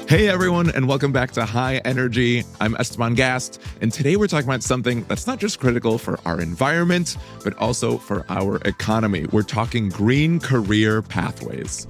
Hey everyone, and welcome back to High Energy. I'm Esteban Gast, and today we're talking about something that's not just critical for our environment, but also for our economy. We're talking green career pathways.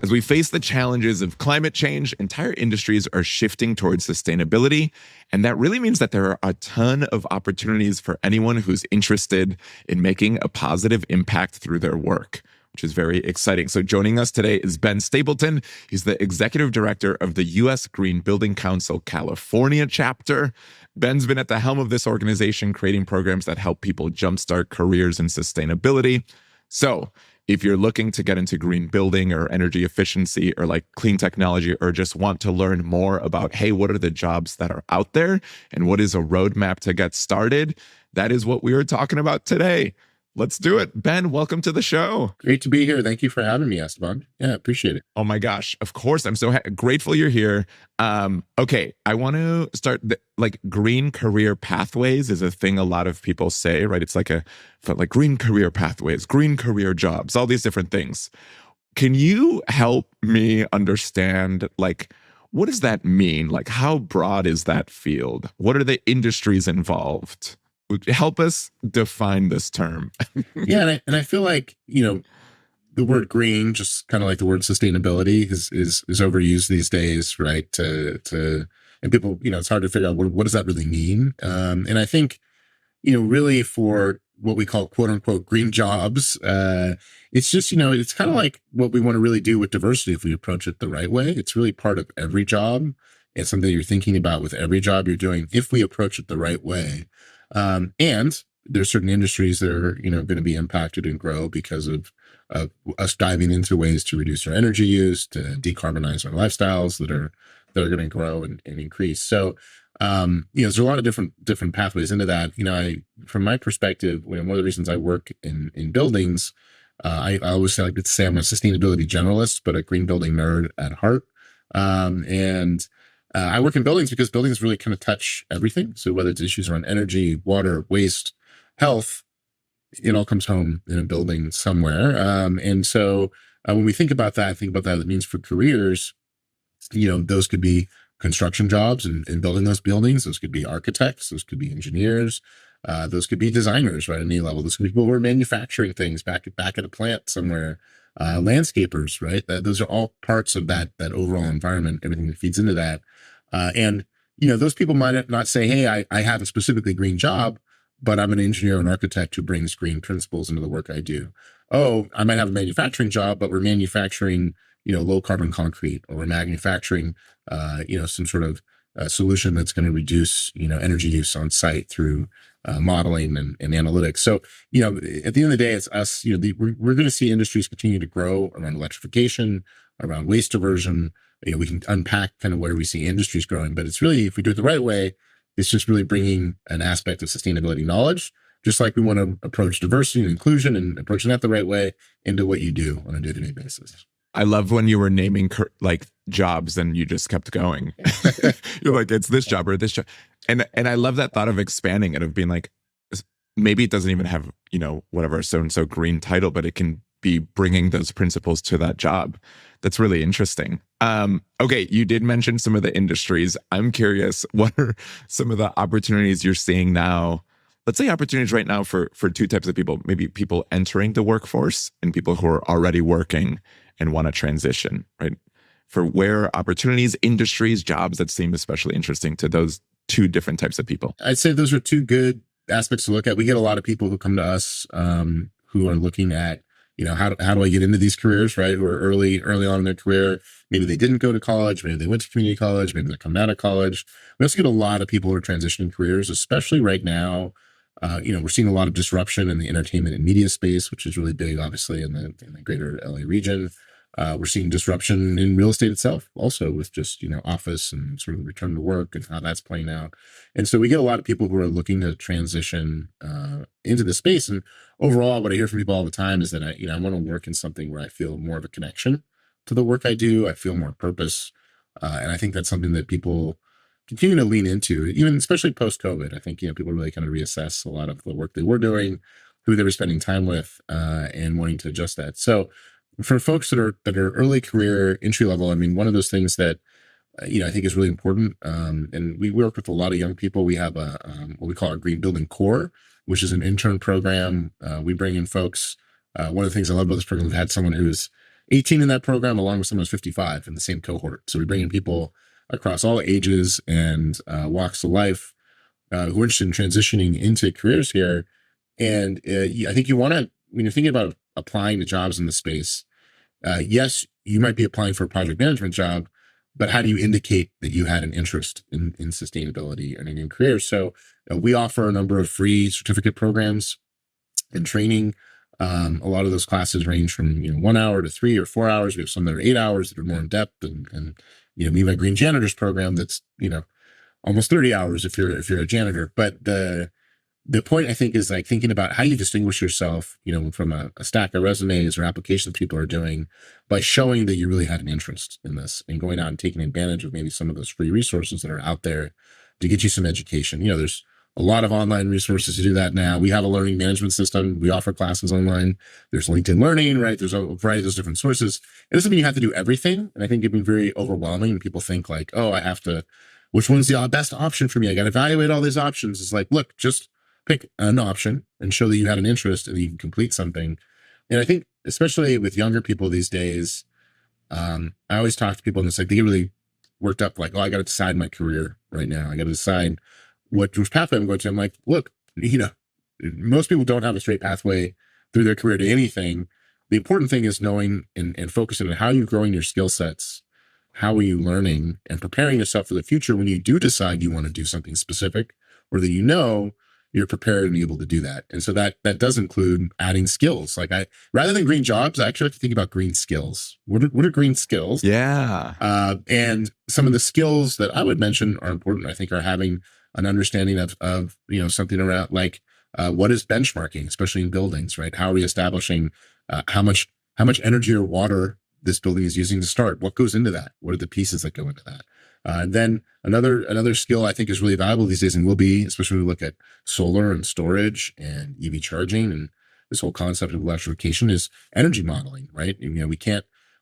As we face the challenges of climate change, entire industries are shifting towards sustainability, and that really means that there are a ton of opportunities for anyone who's interested in making a positive impact through their work, which is very exciting. So joining us today is Ben Stapleton. He's the executive director of the U.S. Green Building Council California chapter. Ben's been at the helm of this organization, creating programs that help people jumpstart careers in sustainability. So if you're looking to get into green building or energy efficiency or like clean technology, or just want to learn more about, hey, what are the jobs that are out there and what is a roadmap to get started, that is what we are talking about today. Let's do it. Ben, welcome to the show. Great to be here. Thank you for having me, Esteban. Yeah, appreciate it. Oh my gosh. Of course. I'm so grateful you're here. Okay. I want to start green career pathways is a thing a lot of people say, right? It's like green career pathways, green career jobs, all these different things. Can you help me understand, what does that mean? Like, how broad is that field? What are the industries involved? Help us define this term. Yeah, and I feel like, the word green, just kind of like the word sustainability, is overused these days, right? And people, it's hard to figure out what does that really mean. And I think, really for what we call quote unquote green jobs, it's just, it's kind of like what we want to really do with diversity if we approach it the right way. It's really part of every job. It's something you're thinking about with every job you're doing if we approach it the right way. And there's certain industries that are, going to be impacted and grow because of us diving into ways to reduce our energy use, to decarbonize our lifestyles that are going to grow and increase. So, there's a lot of different pathways into that. From my perspective, one of the reasons I work in buildings, I always like to say I'm a sustainability generalist, but a green building nerd at heart. I work in buildings because buildings really kind of touch everything. So whether it's issues around energy, water, waste, health, it all comes home in a building somewhere. When we think about that, it means for careers, those could be construction jobs and building those buildings. Those could be architects. Those could be engineers. Those could be designers, right, at any level. Those could be people who are manufacturing things back at a plant somewhere. Landscapers, right? Those are all parts of that overall environment, everything that feeds into that. Those people might not say, hey, I have a specifically green job, but I'm an engineer or an architect who brings green principles into the work I do. Oh, I might have a manufacturing job, but we're manufacturing, low carbon concrete, or we're manufacturing, some sort of solution that's going to reduce, energy use on site through modeling and analytics. So, at the end of the day, it's us, we're going to see industries continue to grow around electrification, around waste diversion. We can unpack kind of where we see industries growing, but it's really, if we do it the right way, it's just really bringing an aspect of sustainability knowledge, just like we want to approach diversity and inclusion and approaching that the right way into what you do on a day-to-day basis. I love when you were naming jobs and you just kept going. You're like, it's this job or this job. And I love that thought of expanding it, of being like, maybe it doesn't even have, whatever so-and-so green title, but it can be bringing those principles to that job. That's really interesting. Okay, you did mention some of the industries. I'm curious, what are some of the opportunities you're seeing now? Let's say opportunities right now for two types of people, maybe people entering the workforce and people who are already working and want to transition, right? For where opportunities, industries, jobs that seem especially interesting to those two different types of people. I'd say those are two good aspects to look at. We get a lot of people who come to us who are looking at, how do I get into these careers, right? Who are early on in their career. Maybe they didn't go to college. Maybe they went to community college. Maybe they're coming out of college. We also get a lot of people who are transitioning careers, especially right now. We're seeing a lot of disruption in the entertainment and media space, which is really big, obviously, in the greater LA region. We're seeing disruption in real estate itself, also with just, office and sort of return to work and how that's playing out. And so we get a lot of people who are looking to transition into the space. And overall, what I hear from people all the time is that I want to work in something where I feel more of a connection to the work I do. I feel more purpose. And I think that's something that people continue to lean into, even especially post-COVID. I think, people really kind of reassess a lot of the work they were doing, who they were spending time with, and wanting to adjust that. So for folks that are early career, entry level, one of those things that I think is really important. And we work with a lot of young people. We have what we call our Green Building Core, which is an intern program. We bring in folks. One of the things I love about this program, we've had someone who's 18 in that program, along with someone who's 55 in the same cohort. So we bring in people across all ages and walks of life who are interested in transitioning into careers here. And I think you want to, when you're thinking about applying to jobs in the space, yes, you might be applying for a project management job, but how do you indicate that you had an interest in sustainability and in careers? So we offer a number of free certificate programs and training. A lot of those classes range from 1 hour to 3 or 4 hours. We have some that are 8 hours that are more in depth, and we have a green janitors program that's almost 30 hours if you're a janitor. But the point, I think, is like thinking about how you distinguish yourself, from a stack of resumes or applications people are doing, by showing that you really had an interest in this and going out and taking advantage of maybe some of those free resources that are out there to get you some education. There's a lot of online resources to do that now. We have a learning management system. We offer classes online. There's LinkedIn Learning, right? There's a variety of those different sources. It doesn't mean you have to do everything. And I think it can be very overwhelming when people think like, oh, I have to, which one's the best option for me? I got to evaluate all these options. It's like, look, just pick an option and show that you had an interest and you can complete something. And I think, especially with younger people these days, I always talk to people and it's like, they get really worked up, like, oh, I got to decide my career right now. I got to decide which pathway I'm going to. I'm like, look, most people don't have a straight pathway through their career to anything. The important thing is knowing and focusing on how you're growing your skill sets, how are you learning and preparing yourself for the future when you do decide you want to do something specific, or that you're prepared and able to do that. And so that does include adding skills. Like rather than green jobs, I actually like to think about green skills. What are green skills? Yeah. And some of the skills that I would mention are important, I think, are having an understanding of something around like what is benchmarking, especially in buildings, right? How are we establishing how much energy or water this building is using to start? What goes into that? What are the pieces that go into that? And then another skill I think is really valuable these days and will be, especially when we look at solar and storage and EV charging and this whole concept of electrification, is energy modeling, right?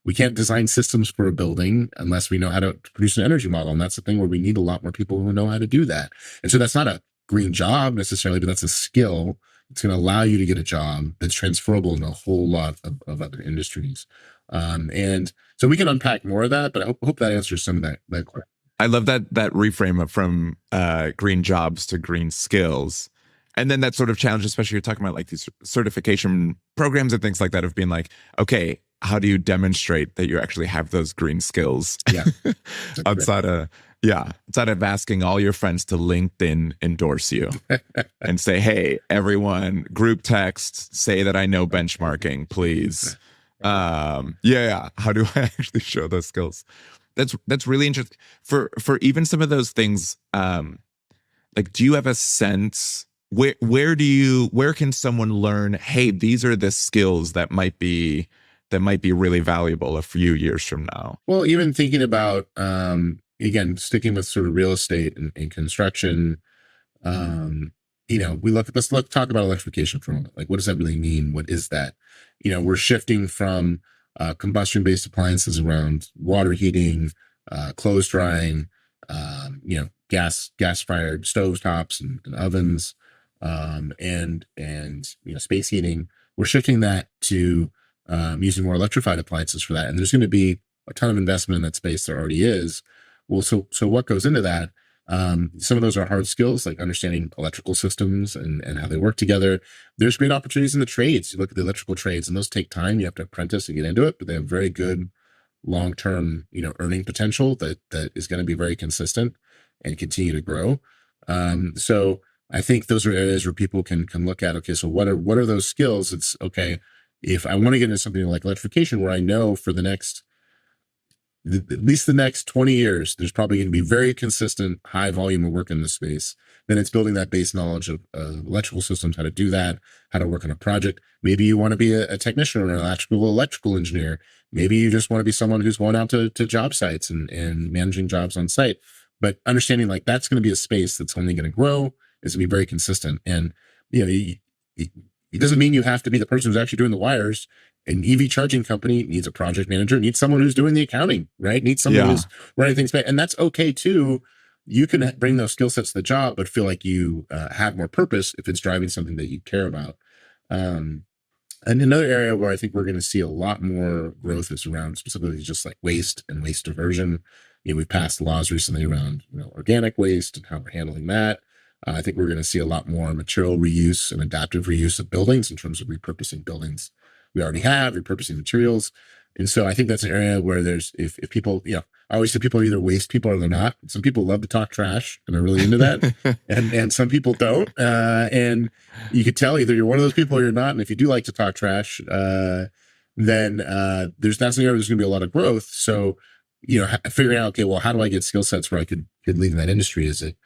We can't design systems for a building unless we know how to produce an energy model. And that's the thing where we need a lot more people who know how to do that. And so that's not a green job necessarily, but that's a skill. It's going to allow you to get a job that's transferable in a whole lot of other industries. And so we can unpack more of that, but I hope that answers some of that question. I love that reframe from green jobs to green skills. And then that sort of challenge, especially you're talking about like these certification programs and things like that, of being like, okay, how do you demonstrate that you actually have those green skills? Yeah. outside of asking all your friends to LinkedIn endorse you and say, hey, everyone, group text, say that I know benchmarking, please. How do I actually show those skills? That's really interesting for even some of those things. Like, do you have a sense where can someone learn, hey, these are the skills that might be really valuable a few years from now? Well, even thinking about, again, sticking with sort of real estate and construction, let's talk about electrification for a moment. Like, what does that really mean? What is that? We're shifting from combustion-based appliances around water heating, clothes drying, gas-fired stovetops and ovens, and space heating. We're shifting that to using more electrified appliances for that. And there's going to be a ton of investment in that space. There already is. Well, so what goes into that? Some of those are hard skills, like understanding electrical systems and how they work together. There's great opportunities in the trades. You look at the electrical trades, and those take time. You have to apprentice to get into it, but they have very good long-term, earning potential that is going to be very consistent and continue to grow. So I think those are areas where people can look at, okay, so what are those skills? It's okay, if I want to get into something like electrification, where I know for at least the next 20 years, there's probably going to be very consistent high volume of work in this space. Then it's building that base knowledge of electrical systems, how to do that, how to work on a project. Maybe you want to be a technician or an electrical engineer. Maybe you just want to be someone who's going out to job sites and managing jobs on site. But understanding like that's going to be a space that's only going to grow, is going to be very consistent. And, It doesn't mean you have to be the person who's actually doing the wires. An EV charging company needs a project manager, needs someone who's doing the accounting, right? Needs someone who's running things back. And that's okay too. You can bring those skill sets to the job, but feel like you have more purpose if it's driving something that you care about. And another area where I think we're going to see a lot more growth is around specifically just like waste and waste diversion. We've passed laws recently around organic waste and how we're handling that. I think we're going to see a lot more material reuse and adaptive reuse of buildings in terms of repurposing buildings we already have, repurposing materials. And so I think that's an area where there's, if people, I always say people are either waste people or they're not. Some people love to talk trash and are really into that. and some people don't. And you could tell either you're one of those people or you're not. And if you do like to talk trash, then that's an area there's going to be a lot of growth. So, figuring out, okay, well, how do I get skill sets where I could lead in that industry? Is it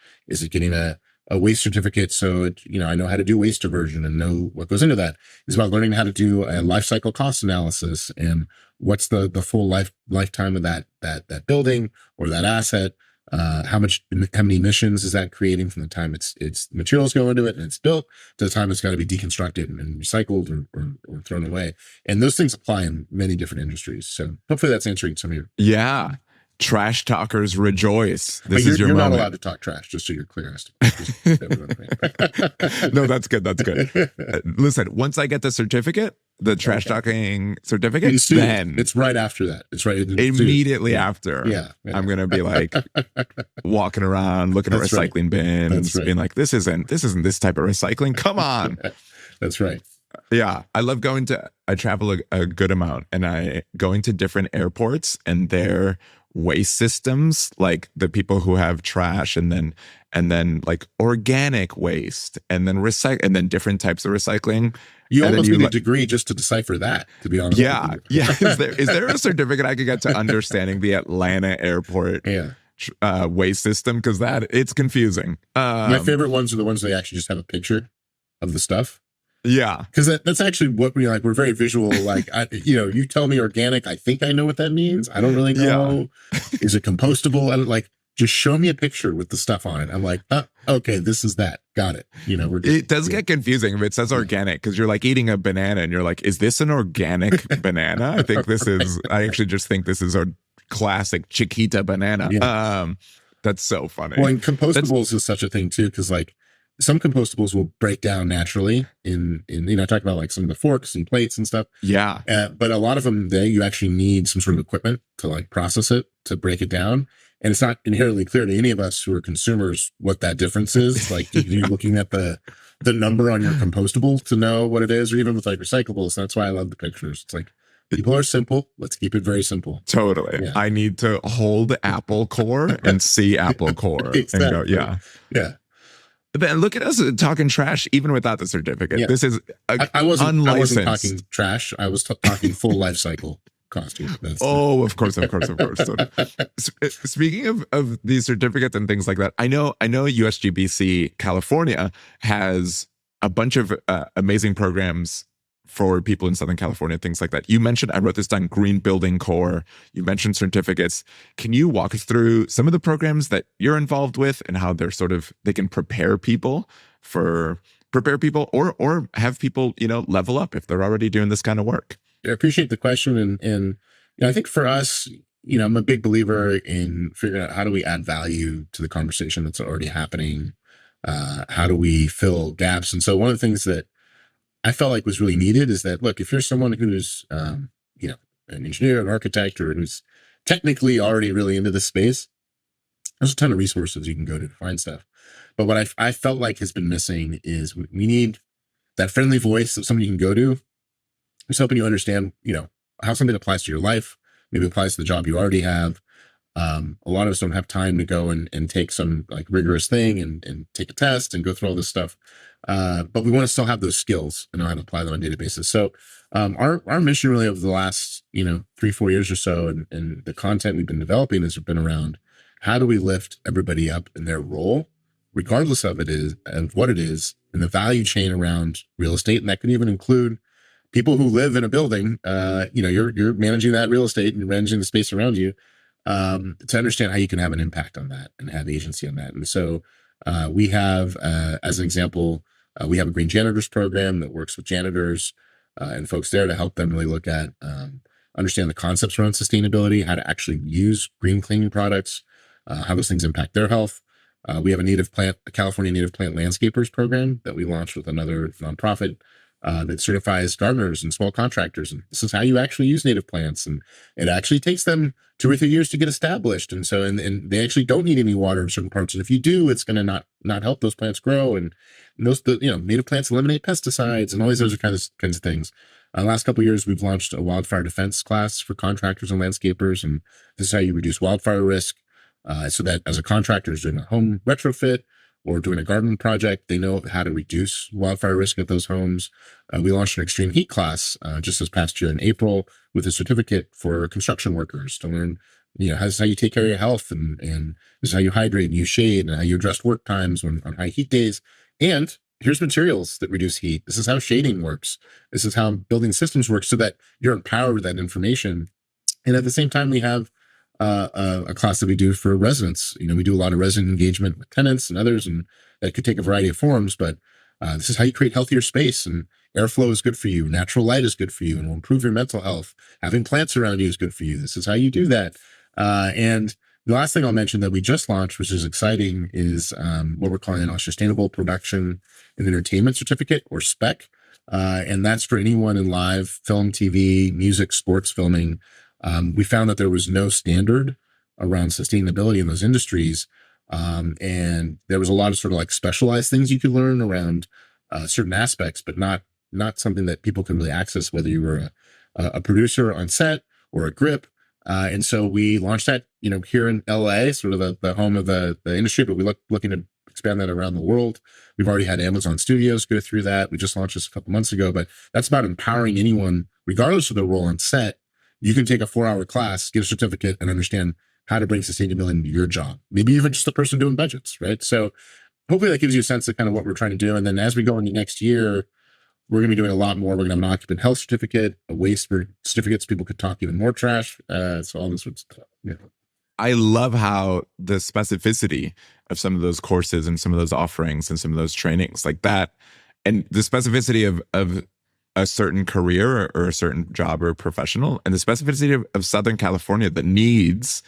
getting a waste certificate? So, I know how to do waste diversion and know what goes into that. It's about learning how to do a life cycle cost analysis and what's the full lifetime of that building or that asset. How many emissions is that creating from the time its materials go into it and it's built to the time it's got to be deconstructed and recycled or thrown away. And those things apply in many different industries. So hopefully that's answering some of your. Yeah. Trash talkers rejoice. This is your you're moment. Not allowed to talk trash, just so you're clear. No, that's good. That's good. Listen, once I get the certificate, the trash talking certificate, then it's right after that. It's right immediately after. Yeah. I'm gonna be like walking around, looking at recycling bins, being like, this isn't this type of recycling. Come on. That's right. Yeah, I travel a good amount, and I going to different airports and their waste systems, like the people who have trash and then like organic waste and then and then different types of recycling. You almost need a degree just to decipher that, to be honest. Yeah. Is there a certificate I could get to understanding the Atlanta airport waste system? Because it's confusing. My favorite ones are the ones they actually just have a picture of the stuff. Yeah, because that's actually what we like. We're very visual. Like, you tell me organic, I think I know what that means. I don't really know. Yeah. Is it compostable? I don't like. Just show me a picture with the stuff on it. I'm like, okay, this is that. Got it. It does get confusing if it says organic because you're like eating a banana and you're like, is this an organic banana? I think this is. I actually just think this is a classic Chiquita banana. Yeah. That's so funny. Well, and compostables is such a thing too, because like. Some compostables will break down naturally in I talk about like some of the forks and plates and stuff. Yeah. But a lot of them, you actually need some sort of equipment to like process it, to break it down. And it's not inherently clear to any of us who are consumers what that difference is. Like you're looking at the number on your compostable to know what it is, or even with like recyclables. That's why I love the pictures. It's like, people are simple. Let's keep it very simple. Totally. Yeah. I need to hold apple core and see apple core. Exactly. And go, yeah. Yeah. But look at us talking trash, even without the certificate. Yeah. This is I wasn't talking trash. I was talking full life cycle costume. Of course. So, speaking of these certificates and things like that, I know USGBC California has a bunch of amazing programs for people in Southern California, things like that. You mentioned, I wrote this down, Green Building Core. You mentioned certificates. Can you walk us through some of the programs that you're involved with and how they can prepare people or have people, level up if they're already doing this kind of work? I appreciate the question. And I think for us, I'm a big believer in figuring out how do we add value to the conversation that's already happening? How do we fill gaps? And so one of the things that I felt like was really needed is that, look, if you're someone who's, an engineer, an architect, or who's technically already really into this space, there's a ton of resources you can go to find stuff. But what I felt like has been missing is we need that friendly voice of somebody you can go to who's helping you understand, how something applies to your life, maybe applies to the job you already have. A lot of us don't have time to go and take some like rigorous thing and take a test and go through all this stuff. But we want to still have those skills and know how to apply them on a daily basis. So our mission really over the last 3-4 years or so, and the content we've been developing has been around how do we lift everybody up in their role, regardless of what it is, in the value chain around real estate, and that could even include people who live in a building. You're managing that real estate and you're managing the space around you. To understand how you can have an impact on that and have agency on that. And so we have, as an example, We have a green janitors program that works with janitors and folks there to help them really look at, understand the concepts around sustainability, how to actually use green cleaning products, how those things impact their health. We have a California native plant landscapers program that we launched with another nonprofit that certifies gardeners and small contractors. And this is how you actually use native plants. And it actually takes them 2 or 3 years to get established. And so, and they actually don't need any water in certain parts. And if you do, it's going to not help those plants grow. And native plants eliminate pesticides and all these other kinds of things. Last couple of years, we've launched a wildfire defense class for contractors and landscapers. And this is how you reduce wildfire risk. So that as a contractor is doing a home retrofit or doing a garden project, they know how to reduce wildfire risk at those homes. We launched an extreme heat class just this past year in April with a certificate for construction workers to learn, this is how you take care of your health, and this is how you hydrate and use shade, and how you adjust work times on high heat days. And here's materials that reduce heat. This is how shading works. This is how building systems work, so that you're empowered with that information. And at the same time, we have a class that we do for residents. We do a lot of resident engagement with tenants and others, and that could take a variety of forms, but this is how you create healthier space, and airflow is good for you. Natural light is good for you and will improve your mental health. Having plants around you is good for you. This is how you do that. And the last thing I'll mention that we just launched, which is exciting, is what we're calling a Sustainable Production and Entertainment Certificate, or SPEC. And that's for anyone in live film, TV, music, sports filming. We found that there was no standard around sustainability in those industries. And there was a lot of sort of like specialized things you could learn around certain aspects, but not something that people could really access, whether you were a producer on set or a grip. And so we launched that, here in LA, sort of the home of the industry, but we looking to expand that around the world. We've already had Amazon Studios go through that. We just launched this a couple months ago, but that's about empowering anyone, regardless of their role on set. You can take a 4-hour class, get a certificate, and understand how to bring sustainability into your job. Maybe even just the person doing budgets, right? So hopefully that gives you a sense of kind of what we're trying to do. And then as we go into next year, we're going to be doing a lot more. We're going to have an occupant health certificate, a waste for certificates. People could talk even more trash. So all this sorts of stuff. Yeah. I love how the specificity of some of those courses and some of those offerings and some of those trainings like that, and the specificity of a certain career or a certain job or professional, and the specificity of Southern California, the needs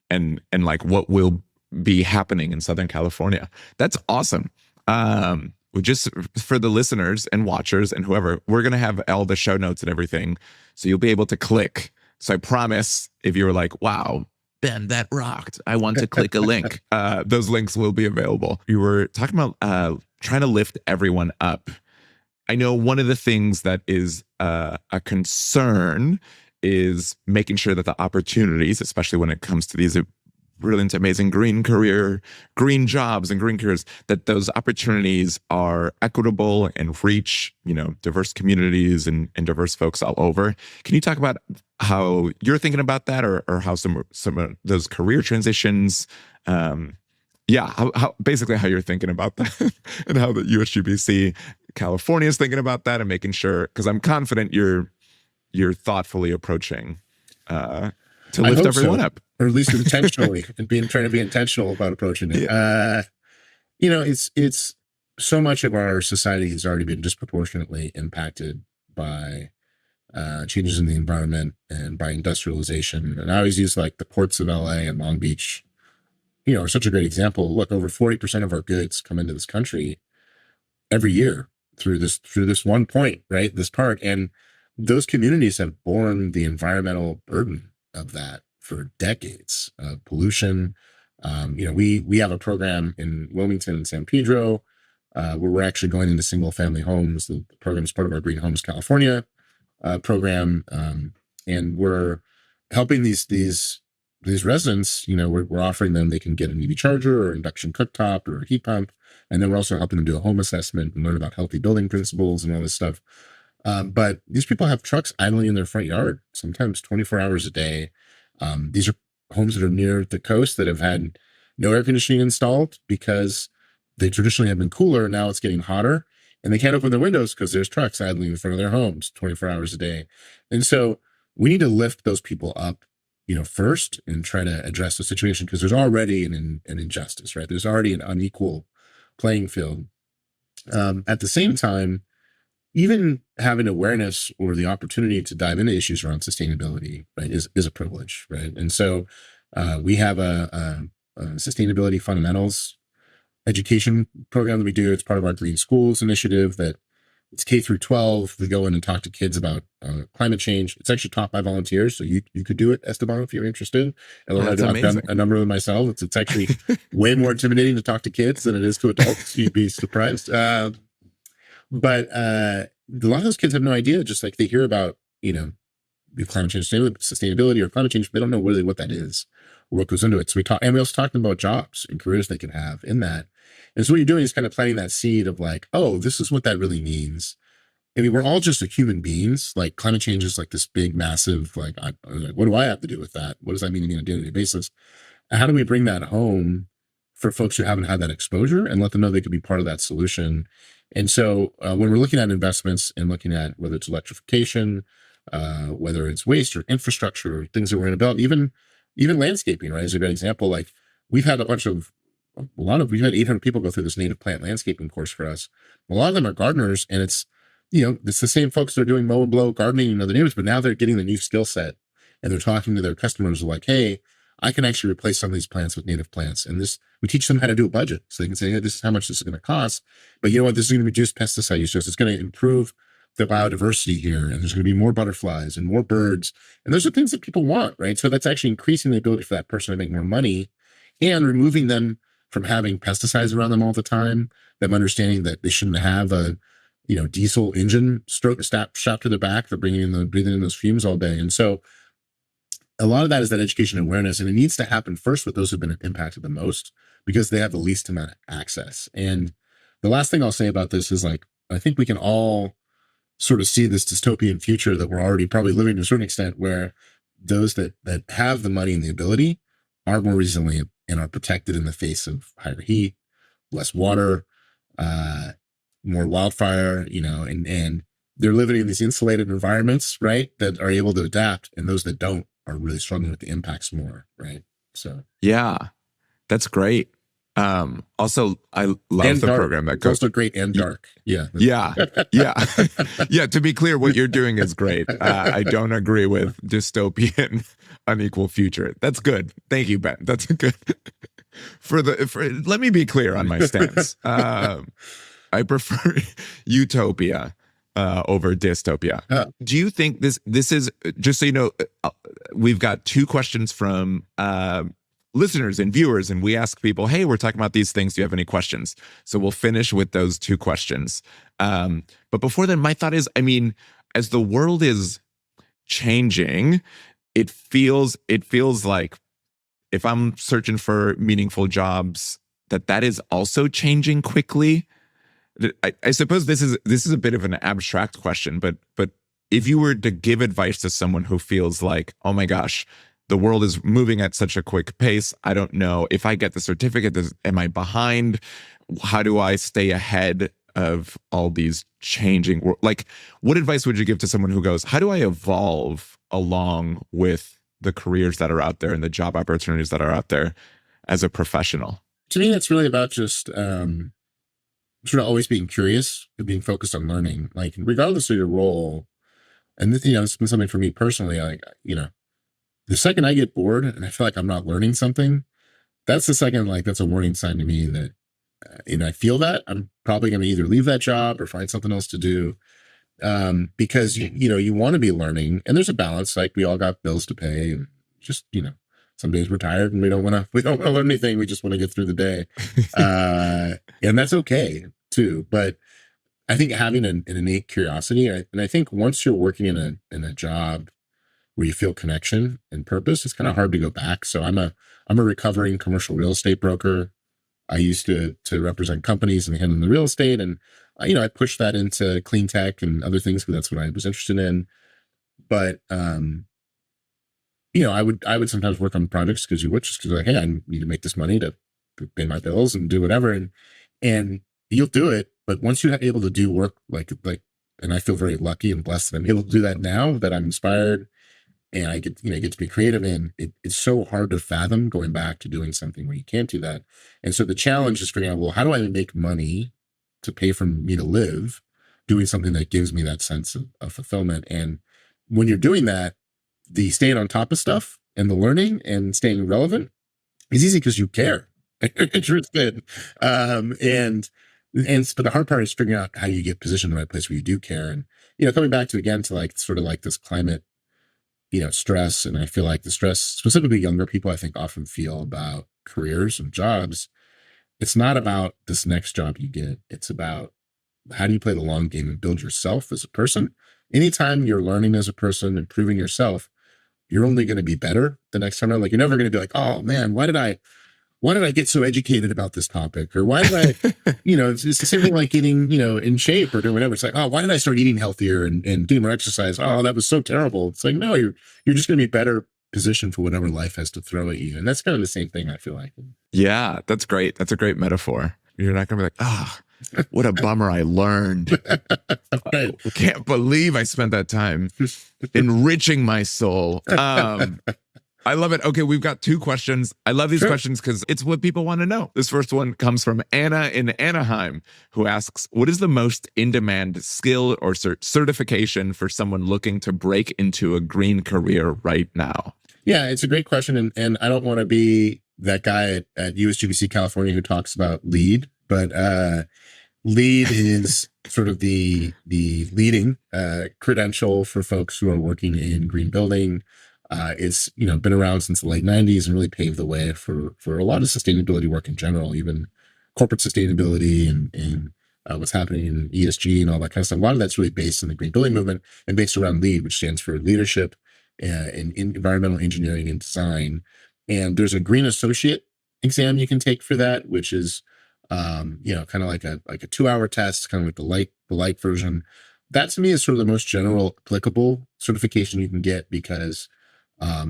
and like what will be happening in Southern California. That's awesome. Just for the listeners and watchers and whoever, we're going to have all the show notes and everything. So you'll be able to click. So I promise, if you were like, wow, Ben, that rocked, I want to click a link, those links will be available. You were talking about trying to lift everyone up. I know one of the things that is a concern is making sure that the opportunities, especially when it comes to these brilliant, amazing green jobs and green careers, that those opportunities are equitable and reach, diverse communities and diverse folks all over. Can you talk about how you're thinking about that, or how some of those career transitions, how basically how you're thinking about that and how the USGBC California is thinking about that and making sure, because I'm confident you're thoughtfully approaching to lift everyone up, or at least intentionally, and trying to be intentional about approaching it. Yeah. It's so much of our society has already been disproportionately impacted by changes in the environment and by industrialization. And I always use like the ports of LA and Long Beach, are such a great example. Look, over 40% of our goods come into this country every year through this one point, right? This part. And those communities have borne the environmental burden of that for decades. Pollution. We have a program in Wilmington and San Pedro where we're actually going into single family homes. The program is part of our Green Homes California program. And we're helping these residents, we're offering them, they can get an EV charger or induction cooktop or a heat pump. And then we're also helping them do a home assessment and learn about healthy building principles and all this stuff. But these people have trucks idling in their front yard, sometimes 24 hours a day. These are homes that are near the coast that have had no air conditioning installed because they traditionally have been cooler. Now it's getting hotter and they can't open their windows because there's trucks idling in front of their homes 24 hours a day. And so we need to lift those people up, first, and try to address the situation, because there's already an injustice, right? There's already an unequal playing field. At the same time, even having awareness or the opportunity to dive into issues around sustainability, right, is a privilege, right? And so we have a sustainability fundamentals education program that we do. It's part of our Green Schools initiative that it's K through 12. We go in and talk to kids about climate change. It's actually taught by volunteers. So you could do it, Esteban, if you're interested. And Oh, that's I've done amazing. a number of them myself. It's actually way more intimidating to talk to kids than it is to adults. You'd be surprised. But a lot of those kids have no idea, just like they hear about, climate change, sustainability or climate change, they don't know really what that is or what goes into it. So we also talked about jobs and careers they can have in that. And so what you're doing is kind of planting that seed of like, oh, this is what that really means. I mean, we're all just human beings. Like climate change is like this big, massive, what do I have to do with that? What does that mean to me on a day-to-day basis? And how do we bring that home for folks who haven't had that exposure and let them know they could be part of that solution? And so when we're looking at investments and looking at whether it's electrification, whether it's waste or infrastructure or things that we're going to build, even landscaping, right? As a good example, like we've had we've had 800 people go through this native plant landscaping course for us. A lot of them are gardeners, and it's the same folks that are doing mow and blow gardening in other neighborhoods, but now they're getting the new skill set and they're talking to their customers like, hey, I can actually replace some of these plants with native plants. And we teach them how to do a budget. So they can say, hey, this is how much this is going to cost. But you know what? This is going to reduce pesticide use. It's going to improve the biodiversity here. And there's going to be more butterflies and more birds. And those are things that people want, right? So that's actually increasing the ability for that person to make more money and removing them from having pesticides around them all the time, them understanding that they shouldn't have a diesel engine strapped to their back. They're breathing in those fumes all day. And so a lot of that is that education and awareness, and it needs to happen first with those who've been impacted the most because they have the least amount of access. And the last thing I'll say about this is I think we can all sort of see this dystopian future that we're already probably living to a certain extent where those that have the money and the ability are more resilient and are protected in the face of higher heat, less water, more wildfire, and they're living in these insulated environments, right, that are able to adapt, and those that don't are really struggling with the impacts more, right? So Yeah, that's great. Also, I love the dark. program that It's goes. also great and dark. Yeah. Yeah, yeah, yeah. To be clear, what you're doing is great. I don't agree with dystopian, unequal future. That's good. Thank you, Ben. That's good. Let me be clear on my stance. I prefer utopia over dystopia. Do you think this is, just so you know, we've got two questions from listeners and viewers, and we ask people, hey, we're talking about these things. Do you have any questions? So we'll finish with those two questions. But before then, my thought is, I mean, as the world is changing, it feels like if I'm searching for meaningful jobs, that is also changing quickly. I suppose this is a bit of an abstract question, but if you were to give advice to someone who feels like, oh my gosh, the world is moving at such a quick pace, I don't know if I get the certificate, am I behind? How do I stay ahead of all these changing? Like, what advice would you give to someone who goes, how do I evolve along with the careers that are out there and the job opportunities that are out there as a professional? To me, that's really about just sort of always being curious and being focused on learning, like regardless of your role. And this, it's been something for me personally. The second I get bored and I feel like I'm not learning something, that's the second, that's a warning sign to me that, I feel that I'm probably going to either leave that job or find something else to do. Because you want to be learning, and there's a balance. Like we all got bills to pay, and just some days we're tired and we don't want to learn anything. We just want to get through the day, and that's okay too. But I think having an innate curiosity, and I think once you're working in a job where you feel connection and purpose, it's kind of hard to go back. So I'm a recovering commercial real estate broker. I used to represent companies and handle the real estate, and I pushed that into clean tech and other things because that's what I was interested in. But I would sometimes work on projects because like, hey, I need to make this money to pay my bills and do whatever, and you'll do it. But once you're able to do work like, and I feel very lucky and blessed that I'm able to do that now, that I'm inspired and I get to be creative in, it's so hard to fathom going back to doing something where you can't do that. And so the challenge is figuring out, well, how do I make money to pay for me to live, doing something that gives me that sense of fulfillment. And when you're doing that, the staying on top of stuff and the learning and staying relevant is easy because you care. It's really good. But the hard part is figuring out how you get positioned in the right place where you do care. And, coming back to, again, to like sort of like this climate, stress. And I feel like the stress, specifically younger people, I think often feel about careers and jobs. It's not about this next job you get. It's about how do you play the long game and build yourself as a person. Anytime you're learning as a person, improving yourself, you're only going to be better the next time around. Like, you're never going to be like, oh man, why did I get so educated about this topic? Or why did I, it's the same thing like getting, in shape or doing whatever. It's like, oh, why did I start eating healthier and doing more exercise? Oh, that was so terrible. It's like, no, you're just going to be better positioned for whatever life has to throw at you. And that's kind of the same thing, I feel like. Yeah, that's great. That's a great metaphor. You're not going to be like, what a bummer I learned. Right. I can't believe I spent that time enriching my soul. I love it. Okay, we've got 2 questions. I love these questions because it's what people want to know. This first one comes from Anna in Anaheim, who asks, what is the most in-demand skill or certification for someone looking to break into a green career right now? Yeah, it's a great question. And I don't want to be that guy at USGBC California who talks about LEED, but LEED is sort of the leading credential for folks who are working in green building. It's been around since the late 90s and really paved the way for a lot of sustainability work in general, even corporate sustainability and what's happening in ESG and all that kind of stuff. A lot of that's really based in the green building movement and based around LEED, which stands for Leadership in Environmental Engineering and Design. And there's a Green Associate exam you can take for that, which is kind of like a 2-hour test, kind of like the light version. That to me is sort of the most general applicable certification you can get because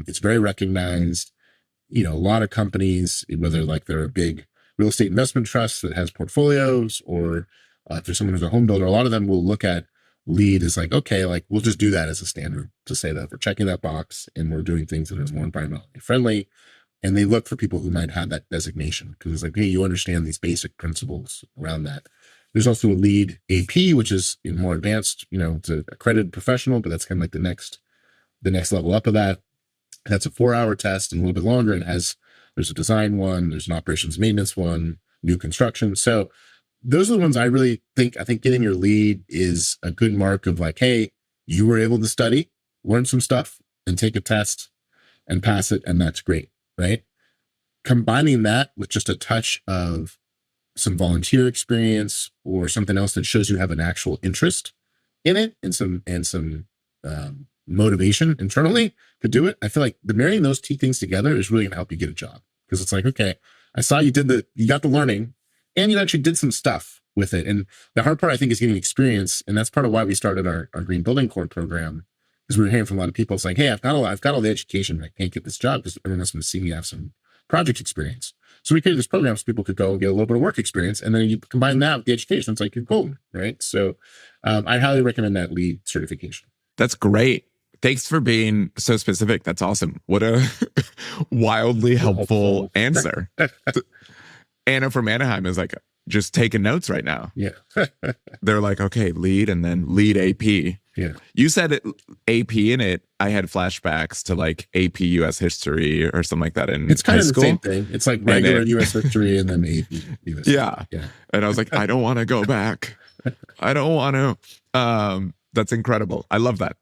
it's very recognized. A lot of companies, whether like they're a big real estate investment trust that has portfolios, or if there's someone who's a home builder, a lot of them will look at LEED as like, okay, like we'll just do that as a standard to say that we're checking that box and we're doing things that are more environmentally friendly. And they look for people who might have that designation because it's like, hey, you understand these basic principles around that. There's also a LEED AP, which is more advanced, it's an accredited professional, but that's kind of like the next level up of that. That's a 4-hour test and a little bit longer. And there's a design one, there's an operations maintenance one, new construction. So those are the ones I think getting your LEED is a good mark of like, hey, you were able to study, learn some stuff and take a test and pass it. And that's great, right? Combining that with just a touch of some volunteer experience or something else that shows you have an actual interest in it and some motivation internally to do it. I feel like marrying those 2 things together is really going to help you get a job because it's like, okay, I saw you got the learning and you actually did some stuff with it. And the hard part I think is getting experience. And that's part of why we started our Green Building Corps program because we were hearing from a lot of people. It's like, hey, I've got all the education, but I can't get this job because everyone else wants to see me have some project experience. So we created this program so people could go and get a little bit of work experience. And then you combine that with the education. It's like, you're golden, right? So I highly recommend that LEED certification. That's great. Thanks for being so specific. That's awesome. What a wildly helpful answer. Anna from Anaheim is like, just taking notes right now. Yeah. They're like, okay, LEED and then LEED AP. Yeah. You said AP in it. I had flashbacks to like AP US history or something like that in It's kind high of the school. same thing. It's like regular US history and then AP US. Yeah. Yeah. And I was like, I don't want to go back. I don't want to. That's incredible. I love that.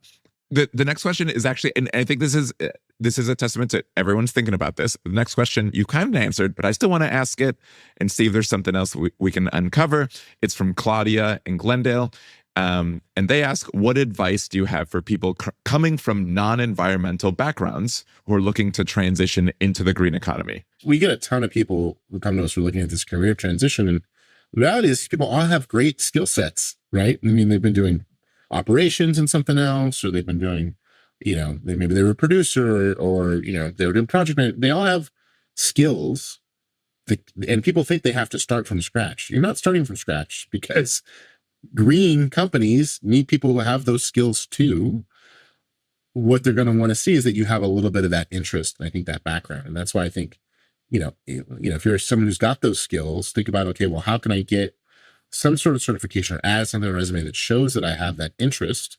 The next question is actually, and I think this is a testament to everyone's thinking about this. The next question you kind of answered, but I still want to ask it and see if there's something else we can uncover. It's from Claudia in Glendale. And they ask, what advice do you have for people coming from non-environmental backgrounds who are looking to transition into the green economy? We get a ton of people who come to us who are looking at this career transition. And the reality is people all have great skill sets, right? I mean, they've been doing operations and something else, or they've been doing, maybe they were a producer or they were doing project management. They all have skills and people think they have to start from scratch. You're not starting from scratch because green companies need people who have those skills too. What they're going to want to see is that you have a little bit of that interest. And I think that background. And that's why I think, if you're someone who's got those skills, think about, okay, well, how can I get some sort of certification or add something on a resume that shows that I have that interest.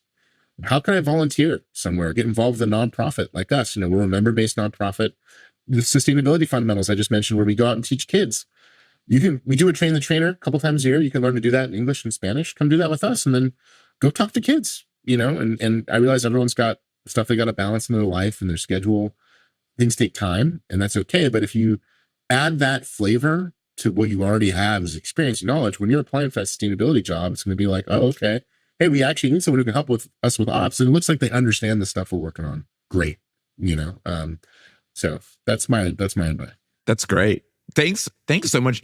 How can I volunteer somewhere, get involved with a nonprofit like us? We're a member-based nonprofit. The sustainability fundamentals I just mentioned, where we go out and teach kids. We do a train the trainer a couple times a year. You can learn to do that in English and Spanish. Come do that with us, and then go talk to kids. And I realize everyone's got stuff they got to balance in their life and their schedule. Things take time, and that's okay. But if you add that flavor to what you already have as experience and knowledge, when you're applying for that sustainability job, it's going to be like, oh, okay. Hey, we actually need someone who can help us with ops. And it looks like they understand the stuff we're working on. Great. So that's my advice. That's great. Thanks so much.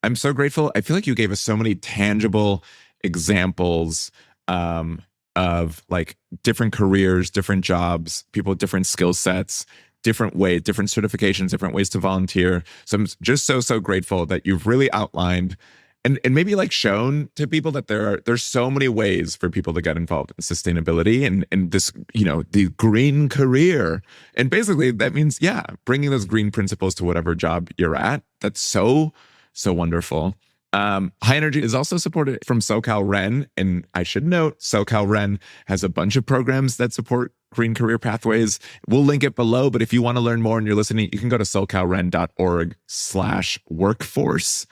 I'm so grateful. I feel like you gave us so many tangible examples of like different careers, different jobs, people with different skill sets, different ways, different certifications, different ways to volunteer. So I'm just so grateful that you've really outlined and maybe like shown to people that there's so many ways for people to get involved in sustainability and this, the green career. And basically that means, bringing those green principles to whatever job you're at. That's so wonderful. High Energy is also supported from SoCal Ren. And I should note, SoCal Ren has a bunch of programs that support green career pathways. We'll link it below, but if you want to learn more and you're listening, you can go to socalren.org/workforce.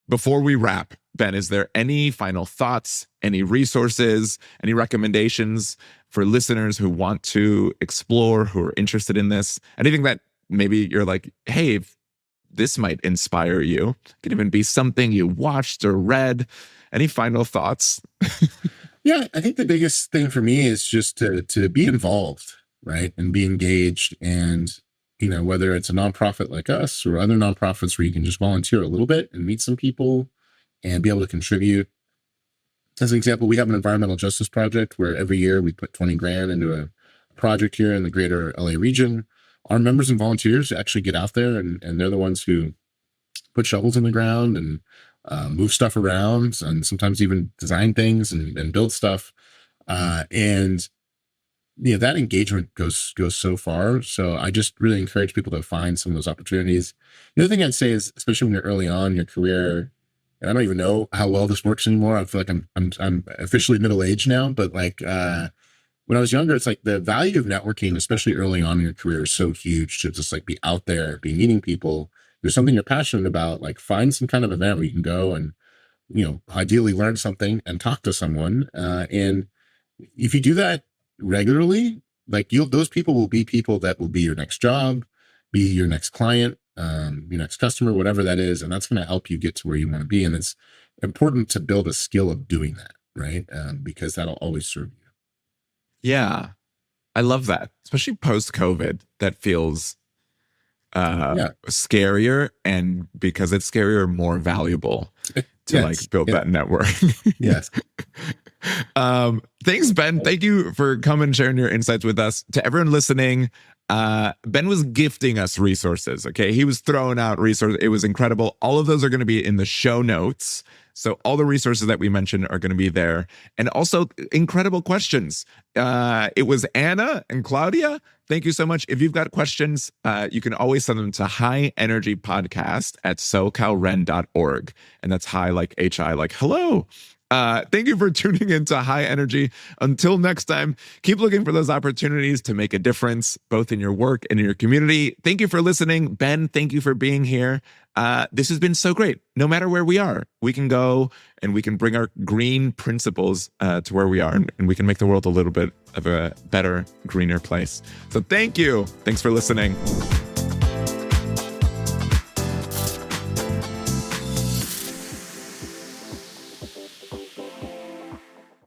Before we wrap, Ben, is there any final thoughts, any resources, any recommendations for listeners who want to explore, who are interested in this? Anything that maybe you're like, hey, this might inspire you. It could even be something you watched or read. Any final thoughts? Yeah, I think the biggest thing for me is just to be involved, right? And be engaged. And, whether it's a nonprofit like us or other nonprofits where you can just volunteer a little bit and meet some people and be able to contribute. As an example, we have an environmental justice project where every year we put 20 grand into a project here in the greater LA region. Our members and volunteers actually get out there and they're the ones who put shovels in the ground and move stuff around and sometimes even design things and build stuff. And that engagement goes so far. So I just really encourage people to find some of those opportunities. The other thing I'd say is, especially when you're early on in your career, and I don't even know how well this works anymore. I feel like I'm officially middle-aged now, but like when I was younger, it's like the value of networking, especially early on in your career, is so huge to just like be out there, be meeting people. There's something you're passionate about, like find some kind of event where you can go and, ideally learn something and talk to someone. And if you do that regularly, like those people will be people that will be your next job, be your next client, your next customer, whatever that is. And that's going to help you get to where you want to be. And it's important to build a skill of doing that, right? Because that'll always serve you. Yeah, I love that, especially post-COVID. That feels scarier, and because it's scarier, more valuable to like build that network. Yes. Thanks, Ben. Thank you for coming and sharing your insights with us. To everyone listening, Ben was gifting us resources. Okay, he was throwing out resources. It was incredible. All of those are going to be in the show notes. So all the resources that we mentioned are going to be there. And also incredible questions. It was Anna and Claudia. Thank you so much. If you've got questions, you can always send them to highenergypodcast@socalren.org. And that's high like HI, like hello. Thank you for tuning into High Energy. Until next time, keep looking for those opportunities to make a difference, both in your work and in your community. Thank you for listening. Ben, thank you for being here. This has been so great. No matter where we are, we can go and we can bring our green principles to where we are, and we can make the world a little bit of a better, greener place. So thank you. Thanks for listening.